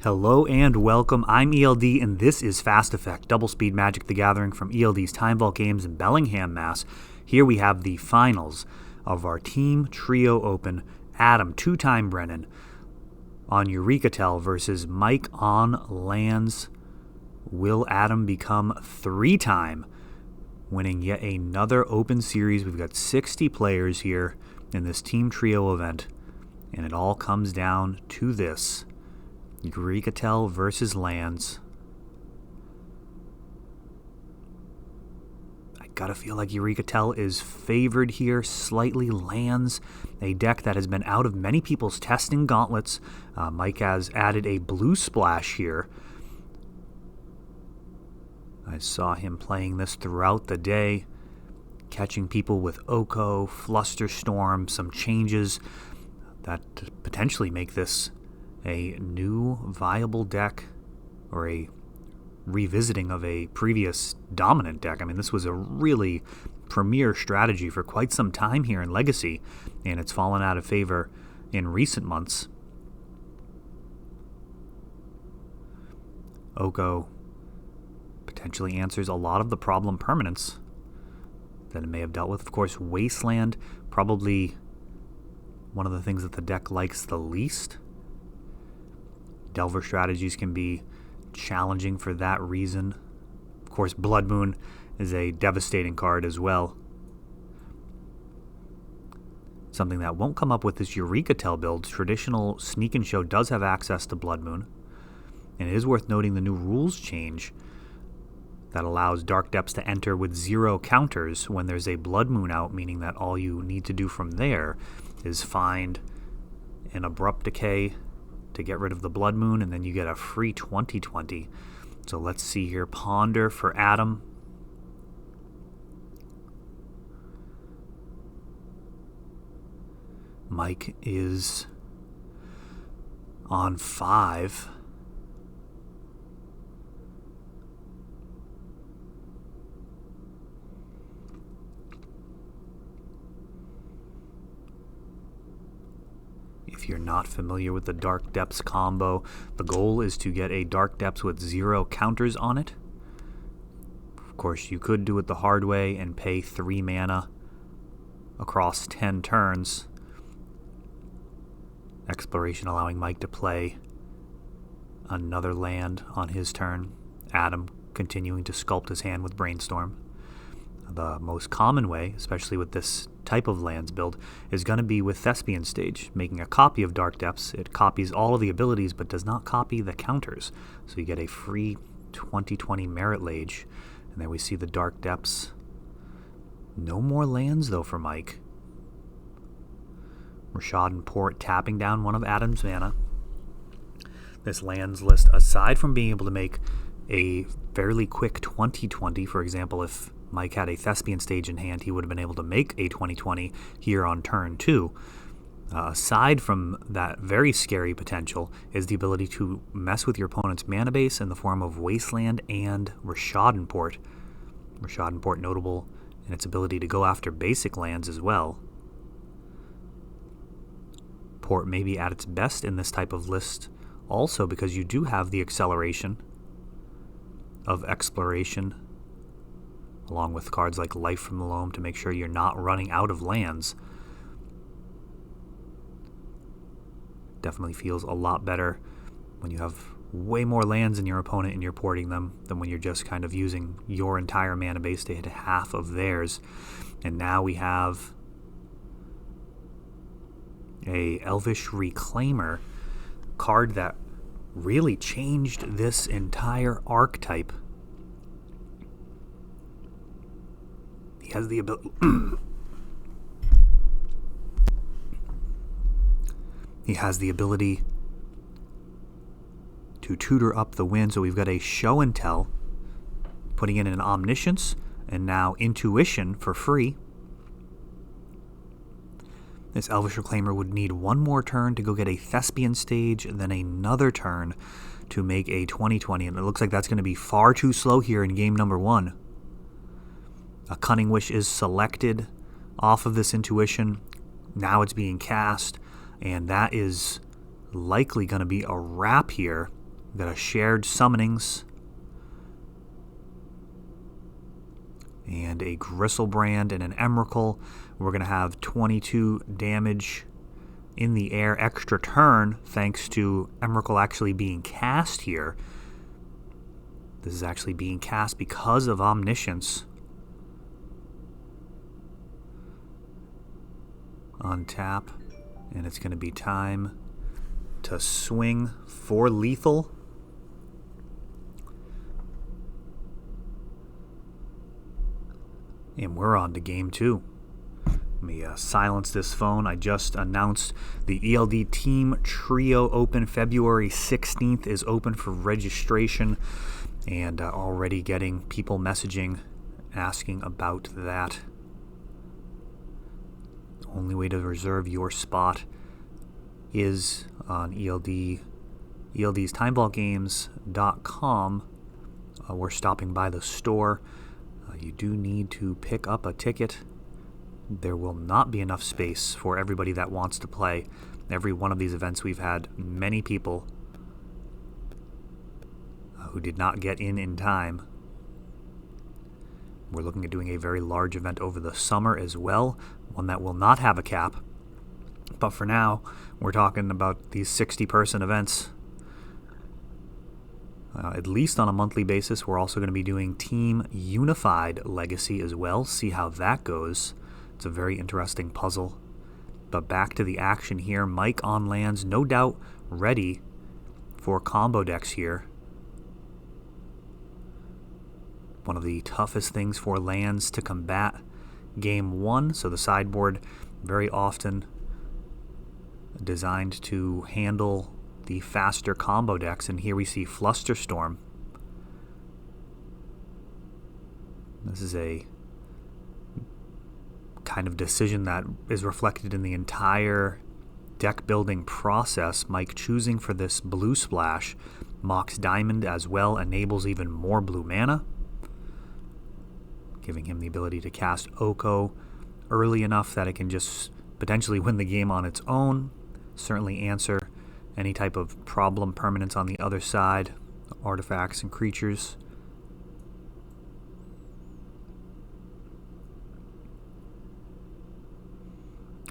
Hello and welcome, I'm ELD and this is Fast Effect, Double Speed Magic the Gathering from ELD's Time Vault Games in Bellingham, Mass. Here we have the finals of our Team Trio Open, Adam, two-time Brennan, on Eureka versus Mike on lands. Will Adam become three-time, winning yet another Open Series? We've got 60 players here in this Team Trio event, and it all comes down to this. Eureka versus lands. I gotta feel like Eureka is favored here. Slightly lands, a deck that has been out of many people's testing gauntlets. Mike has added a blue splash here. I saw him playing this throughout the day, catching people with Oko, Flusterstorm, some changes that potentially make this a new viable deck, or a revisiting of a previous dominant deck. I mean, this was a really premier strategy for quite some time here in Legacy, and it's fallen out of favor in recent months. Oko potentially answers a lot of the problem permanents that it may have dealt with. Of course, Wasteland, probably one of the things that the deck likes the least. Delver strategies can be challenging for that reason. Of course, Blood Moon is a devastating card as well. Something that won't come up with this Eureka build. Traditional Sneak and Show does have access to Blood Moon. And it is worth noting the new rules change that allows Dark Depths to enter with 0 counters when there's a Blood Moon out, meaning that all you need to do from there is find an Abrupt Decay to get rid of the Blood Moon, and then you get a free 20/20. So let's see here. Ponder for Adam. Mike is on 5. If you're not familiar with the Dark Depths combo, the goal is to get a Dark Depths with 0 counters on it. Of course, you could do it the hard way and pay 3 mana across 10 turns. Exploration allowing Mike to play another land on his turn. Adam continuing to sculpt his hand with Brainstorm. The most common way, especially with this type of lands build, is going to be with Thespian Stage, making a copy of Dark Depths. It copies all of the abilities but does not copy the counters. So you get a free 20/20 Merit Lage. And there we see the Dark Depths. No more lands though for Mike. Rashad and Port tapping down one of Adam's mana. This lands list, aside from being able to make a fairly quick 20/20, for example, if Mike had a Thespian Stage in hand, he would have been able to make a 20/20 here on turn 2. Aside from that very scary potential is the ability to mess with your opponent's mana base in the form of Wasteland and Rashad. Rashad notable in its ability to go after basic lands as well. Port may be at its best in this type of list also because you do have the acceleration of Exploration, along with cards like Life from the Loam to make sure you're not running out of lands. Definitely feels a lot better when you have way more lands than your opponent and you're porting them than when you're just kind of using your entire mana base to hit half of theirs. And now we have a Elvish Reclaimer card that really changed this entire archetype. He has the ability he has the ability to tutor up the wind. So we've got a Show and Tell, putting in an Omniscience, and now Intuition for free. This Elvish Reclaimer would need one more turn to go get a Thespian Stage, and then another turn to make a 20/20, and it looks like that's going to be far too slow here in game number 1. A Cunning Wish is selected off of this Intuition. Now it's being cast, and that is likely going to be a wrap here We've got a shared summonings and a Gristlebrand and an Emrakul. We're going to have 22 damage in the air extra turn thanks to Emrakul actually being cast here. This is actually being cast because of Omniscience. Untap, and it's going to be time to swing for lethal. And we're on to game 2. Let me silence this phone. I just announced the ELD Team Trio Open February 16th is open for registration, and already getting people messaging asking about that. The only way to reserve your spot is on ELD's timeballgames.com. We're stopping by the store. You do need to pick up a ticket. There will not be enough space for everybody that wants to play. Every one of these events we've had many people who did not get in time. We're looking at doing a very large event over the summer as well, one that will not have a cap. But for now, we're talking about these 60-person events. At least on a monthly basis. We're also going to be doing Team Unified Legacy as well. See how that goes. It's a very interesting puzzle. But back to the action here. Mike on lands, no doubt ready for combo decks here. One of the toughest things for lands to combat game 1. So the sideboard very often designed to handle the faster combo decks, and here we see Flusterstorm. This is a kind of decision that is reflected in the entire deck building process. Mike choosing for this blue splash. Mox Diamond as well enables even more blue mana, giving him the ability to cast Oko early enough that it can just potentially win the game on its own. Certainly answer any type of problem permanence on the other side, artifacts and creatures.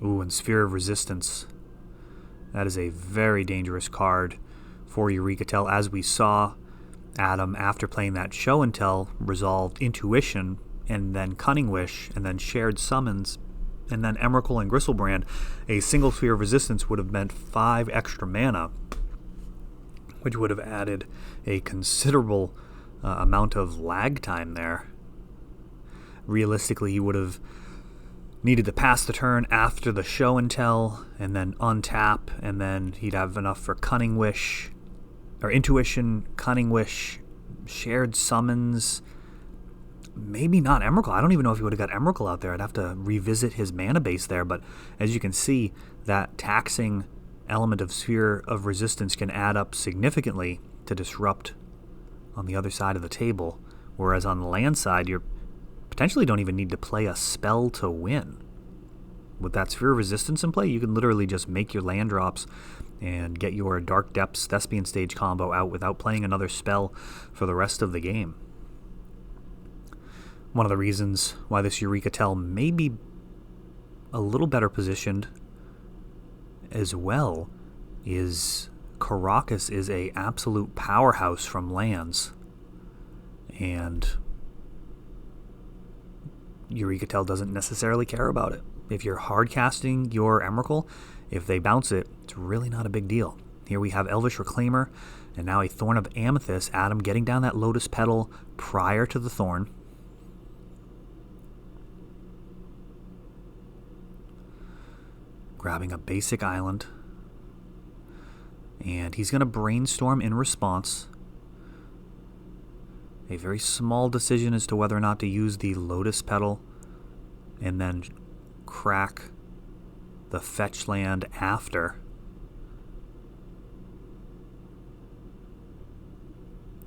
Ooh, and Sphere of Resistance. That is a very dangerous card for Eureka Tell. As we saw, Adam, after playing that Show and Tell, resolved Intuition, and then Cunning Wish, and then Shared Summons, and then Emrakul and Gristlebrand. A single Sphere of Resistance would have meant 5 extra mana, which would have added a considerable amount of lag time there. Realistically, he would have needed to pass the turn after the Show and Tell, and then untap, and then he'd have enough for Cunning Wish, or Intuition, Cunning Wish, Shared Summons. Maybe not Emrakul. I don't even know if he would have got Emrakul out there. I'd have to revisit his mana base there. But as you can see, that taxing element of Sphere of Resistance can add up significantly to disrupt on the other side of the table. Whereas on the land side, you potentially don't even need to play a spell to win. With that Sphere of Resistance in play, you can literally just make your land drops and get your Dark Depths Thespian Stage combo out without playing another spell for the rest of the game. One of the reasons why this Eureka Tell may be a little better positioned as well is Caracas is a absolute powerhouse from lands, and Eureka Tell doesn't necessarily care about it. If you're hard casting your Emrakul, if they bounce it, it's really not a big deal. Here we have Elvish Reclaimer, and now a Thorn of Amethyst. Adam getting down that Lotus Petal prior to the Thorn. Grabbing a basic island. And he's going to brainstorm in response. A very small decision as to whether or not to use the Lotus Petal and then crack the fetch land after.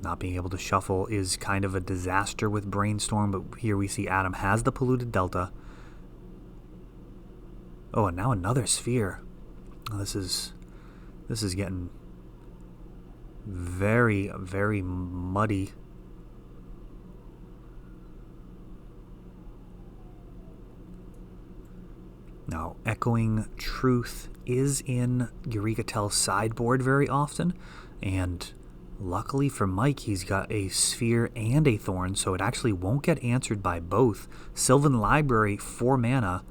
Not being able to shuffle is kind of a disaster with Brainstorm, but here we see Adam has the Polluted Delta. Oh, and now another Sphere. Oh, this is getting very, very muddy. Now, Echoing Truth is in Eureka Tell's sideboard very often, and luckily for Mike, he's got a Sphere and a Thorn, so it actually won't get answered by both. Sylvan Library, 4 mana.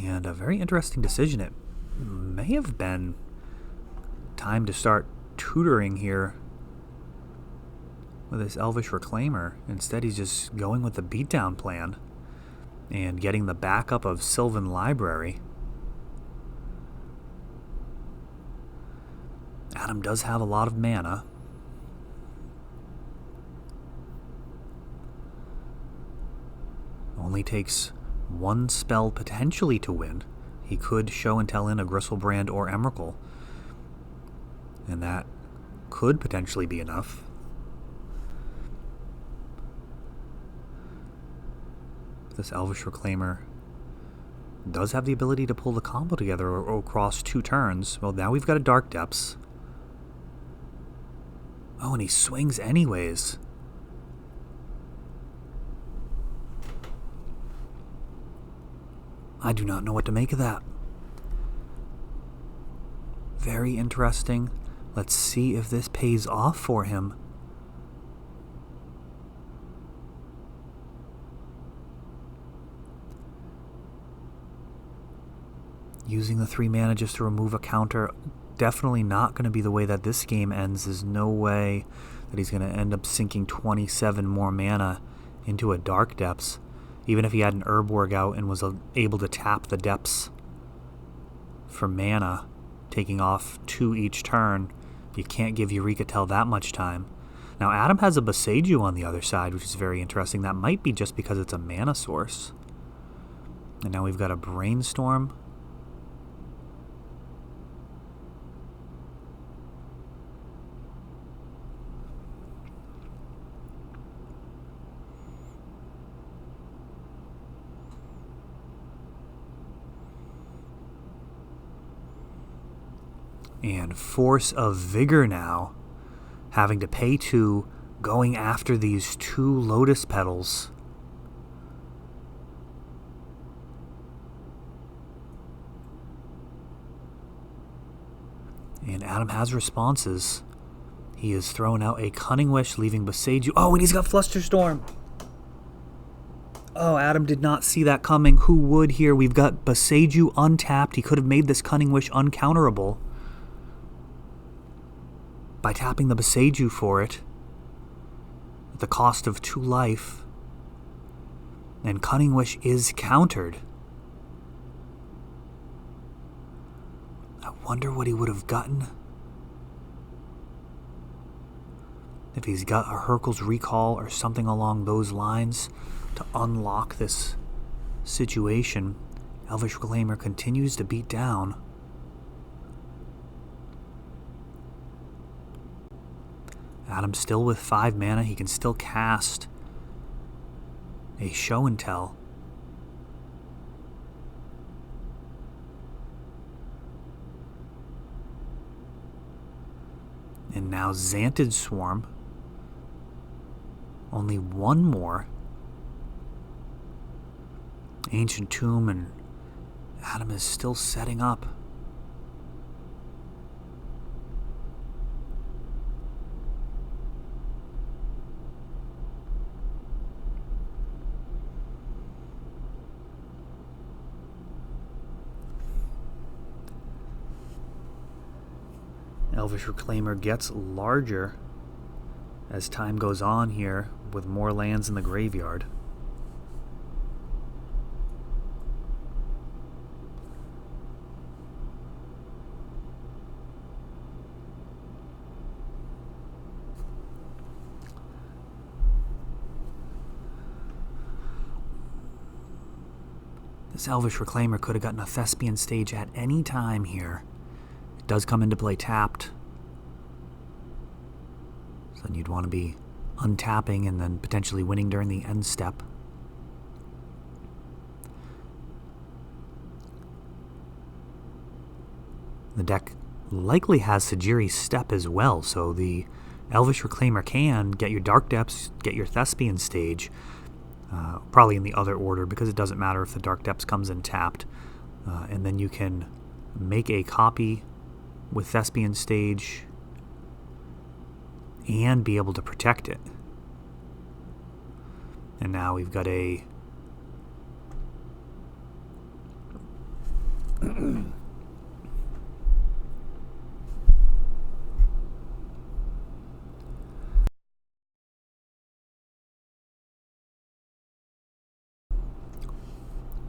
And a very interesting decision. It may have been time to start tutoring here with this Elvish Reclaimer. Instead, he's just going with the beatdown plan and getting the backup of Sylvan Library. Adam does have a lot of mana. Only takes 1 spell potentially to win. He could show and tell in a Gristlebrand or Emrakul, and that could potentially be enough. This Elvish Reclaimer does have the ability to pull the combo together across 2 turns. Well, now we've got a Dark Depths. Oh, and he swings anyways. I do not know what to make of that. Very interesting. Let's see if this pays off for him. Using the 3 mana just to remove a counter, definitely not going to be the way that this game ends. There's no way that he's going to end up sinking 27 more mana into a Dark Depths, even if he had an Urborg out and was able to tap the Depths for mana, taking off 2 each turn. You can't give Eureka Tell that much time. Now Adam has a Boseiju on the other side, which is very interesting. That might be just because it's a mana source. And now we've got a Brainstorm. And Force of Vigor now, having to pay 2, going after these 2 Lotus Petals. And Adam has responses. He is throwing out a Cunning Wish, leaving Boseiju. Oh, and he's got Flusterstorm. Oh, Adam did not see that coming. Who would here? We've got Boseiju untapped. He could have made this Cunning Wish uncounterable by tapping the Boseiju for it at the cost of 2 life. And Cunning Wish is countered. I wonder what he would have gotten if he's got a Hurkyl's Recall or something along those lines to unlock this situation. Elvish Reclaimer continues to beat down. Adam still with 5 mana. He can still cast a Show and Tell. And now Xantid Swarm. Only 1 more. Ancient Tomb, and Adam is still setting up. Elvish Reclaimer gets larger as time goes on here, with more lands in the graveyard. This Elvish Reclaimer could have gotten a Thespian Stage at any time here. It does come into play tapped. So then you'd want to be untapping and then potentially winning during the end step. The deck likely has Sajiri's Step as well, so the Elvish Reclaimer can get your Dark Depths, get your Thespian Stage, probably in the other order because it doesn't matter if the Dark Depths comes in tapped, and then you can make a copy with Thespian Stage and be able to protect it. And now we've got a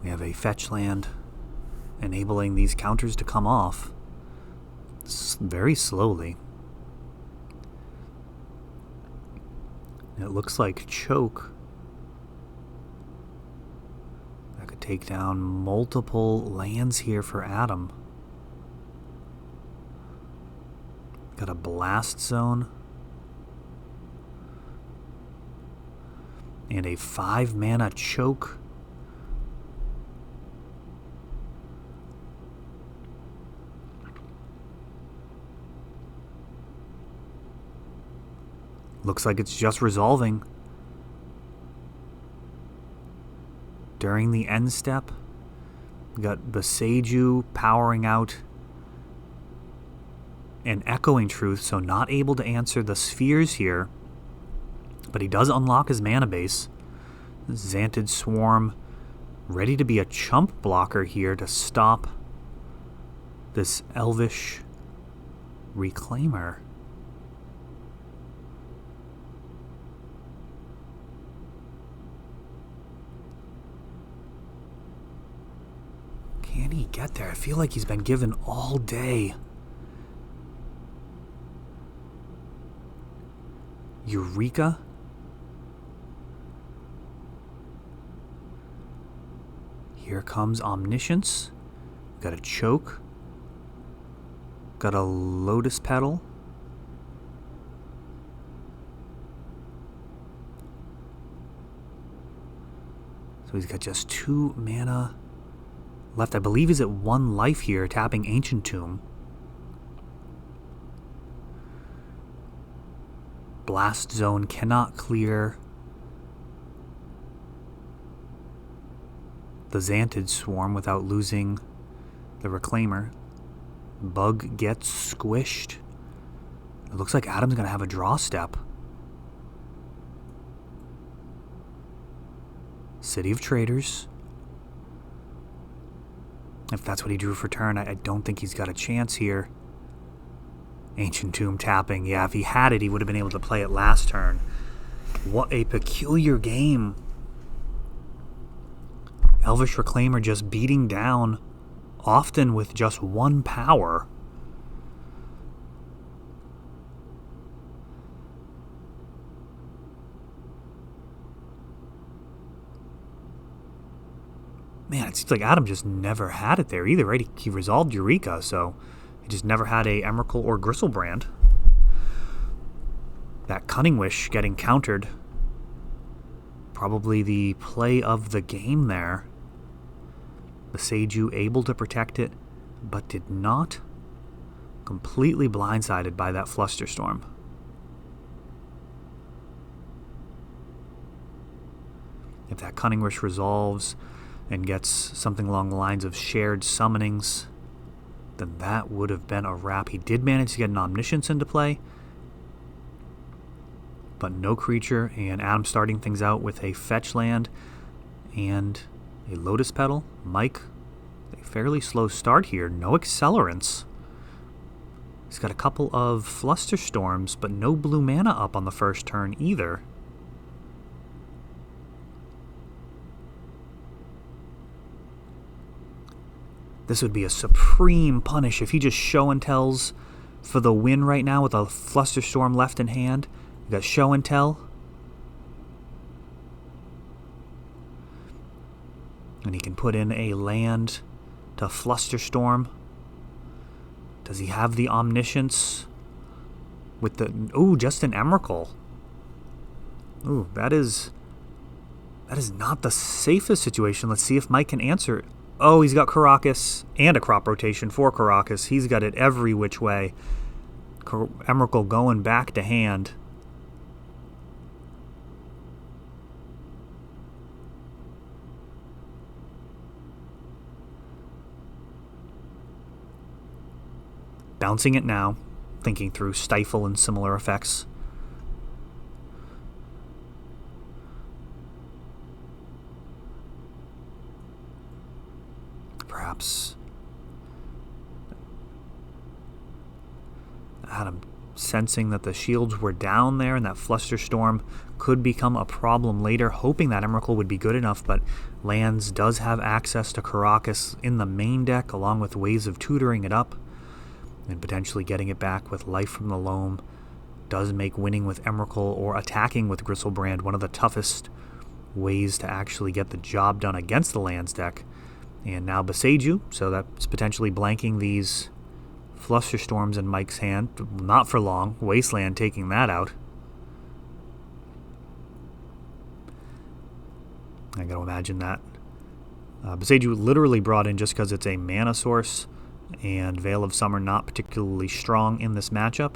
we have a fetch land enabling these counters to come off very slowly. It looks like Choke that could take down multiple lands here for Adam. Got a Blast Zone and a 5-mana Choke. Looks like it's just resolving. During the end step, we got Boseiju powering out and Echoing Truth, so not able to answer the spheres here. But he does unlock his mana base. Xantid Swarm ready to be a chump blocker here to stop this Elvish Reclaimer. Can he get there? I feel like he's been given all day. Eureka? Here comes Omniscience. Got a Choke. Got a Lotus Petal. So he's got just 2 mana left. I believe he's at 1 life here, tapping Ancient Tomb. Blast Zone cannot clear the Xantid Swarm without losing the Reclaimer. Bug gets squished. It looks like Adam's going to have a draw step. City of Traders. If that's what he drew for turn, I don't think he's got a chance here. Ancient Tomb tapping. Yeah, if he had it, he would have been able to play it last turn. What a peculiar game. Elvish Reclaimer just beating down, often with just 1 power. Man, it seems like Adam just never had it there either, right? He resolved Eureka, so he just never had a Emrakul or Gristlebrand. That Cunning Wish getting countered. Probably the play of the game there. Boseiju able to protect it, but did not. Completely blindsided by that Flusterstorm. If that Cunning Wish resolves and gets something along the lines of shared summonings, then that would have been a wrap. He did manage to get an Omniscience into play, but no creature, and Adam starting things out with a fetch land and a Lotus Petal. Mike, a fairly slow start here. No accelerants. He's got a couple of Flusterstorms, but no blue mana up on the first turn either. This would be a supreme punish if he just show and tells for the win right now with a Flusterstorm left in hand. We got show and tell. And he can put in a land to Flusterstorm. Does he have the Omniscience with the... Ooh, just an Emrakul. Ooh, that is not the safest situation. Let's see if Mike can answer. Oh, he's got Caracas and a crop rotation for Caracas. He's got it every which way. Emrakul going back to hand. Bouncing it now, thinking through stifle and similar effects. Perhaps Adam sensing that the shields were down there and that Flusterstorm could become a problem later, hoping that Emrakul would be good enough, but Lands does have access to Caracas in the main deck, along with ways of tutoring it up and potentially getting it back with Life from the Loam. Does make winning with Emrakul or attacking with Gristlebrand one of the toughest ways to actually get the job done against the Lands deck. And now Boseiju, so that's potentially blanking these Flusterstorms in Mike's hand. Not for long. Wasteland taking that out. I gotta imagine that. Boseiju literally brought in just because it's a mana source, and Veil of Summer not particularly strong in this matchup.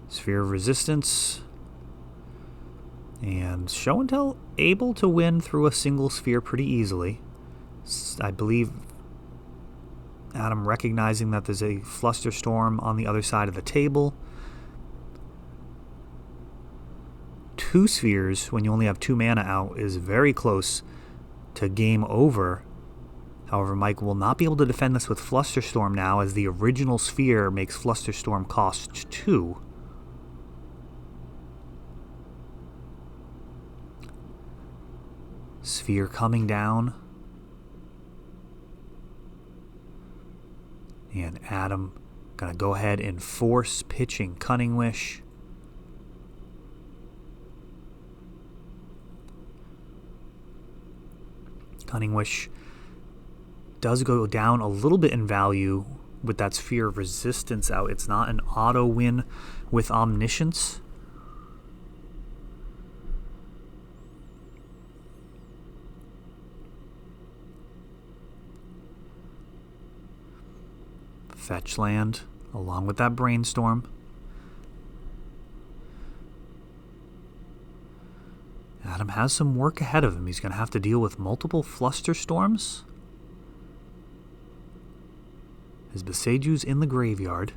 Sphere of Resistance. And Show and Tell able to win through a single sphere pretty easily. I believe Adam recognizing that there's a Flusterstorm on the other side of the table. 2 spheres when you only have 2 mana out is very close to game over. However, Mike will not be able to defend this with Flusterstorm now, as the original sphere makes Flusterstorm cost 2. Sphere coming down. And Adam gonna go ahead and force pitching Cunning Wish. Cunning Wish does go down a little bit in value with that Sphere of Resistance out. It's not an auto win with Omniscience. Fetch land along with that Brainstorm. Adam has some work ahead of him. He's going to have to deal with multiple Flusterstorms. His Boseiju's in the graveyard.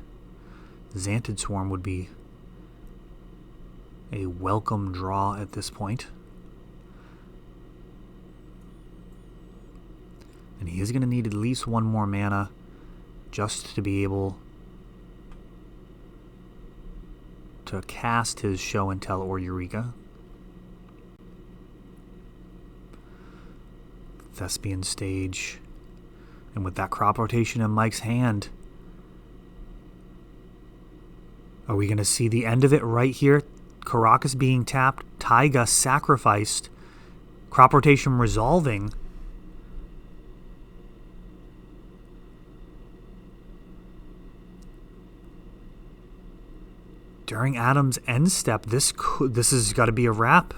Xantid Swarm would be a welcome draw at this point. And he is going to need at least 1 more mana just to be able to cast his Show and Tell or Eureka. Thespian Stage. And with that crop rotation in Mike's hand, are we going to see the end of it right here? Caracas being tapped, Taiga sacrificed, crop rotation resolving. During Adam's end step, this has got to be a wrap.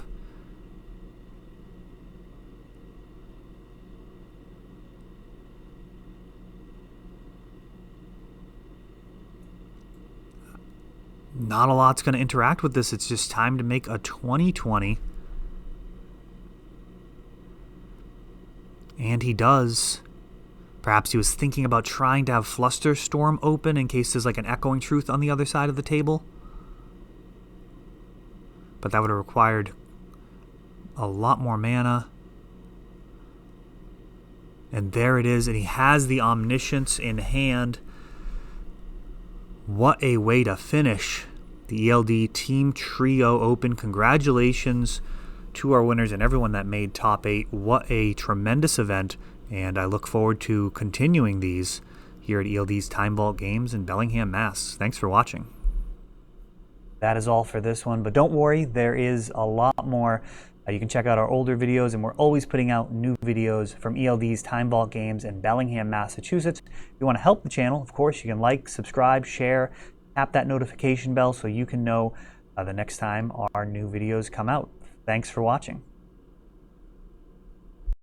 Not a lot's going to interact with this. It's just time to make a 20/20. And he does. Perhaps he was thinking about trying to have Flusterstorm open in case there's like an Echoing Truth on the other side of the table. But that would have required a lot more mana. And there it is. And he has the Omniscience in hand. What a way to finish the ELD Team Trio Open. Congratulations to our winners and everyone that made top 8. What a tremendous event. And I look forward to continuing these here at ELD's Time Vault Games in Bellingham, Mass. Thanks for watching. That is all for this one, but don't worry, there is a lot more. You can check out our older videos, and we're always putting out new videos from ELD's Time Vault Games in Bellingham, Massachusetts. If you want to help the channel, of course, you can like, subscribe, share, tap that notification bell so you can know the next time our new videos come out. Thanks for watching.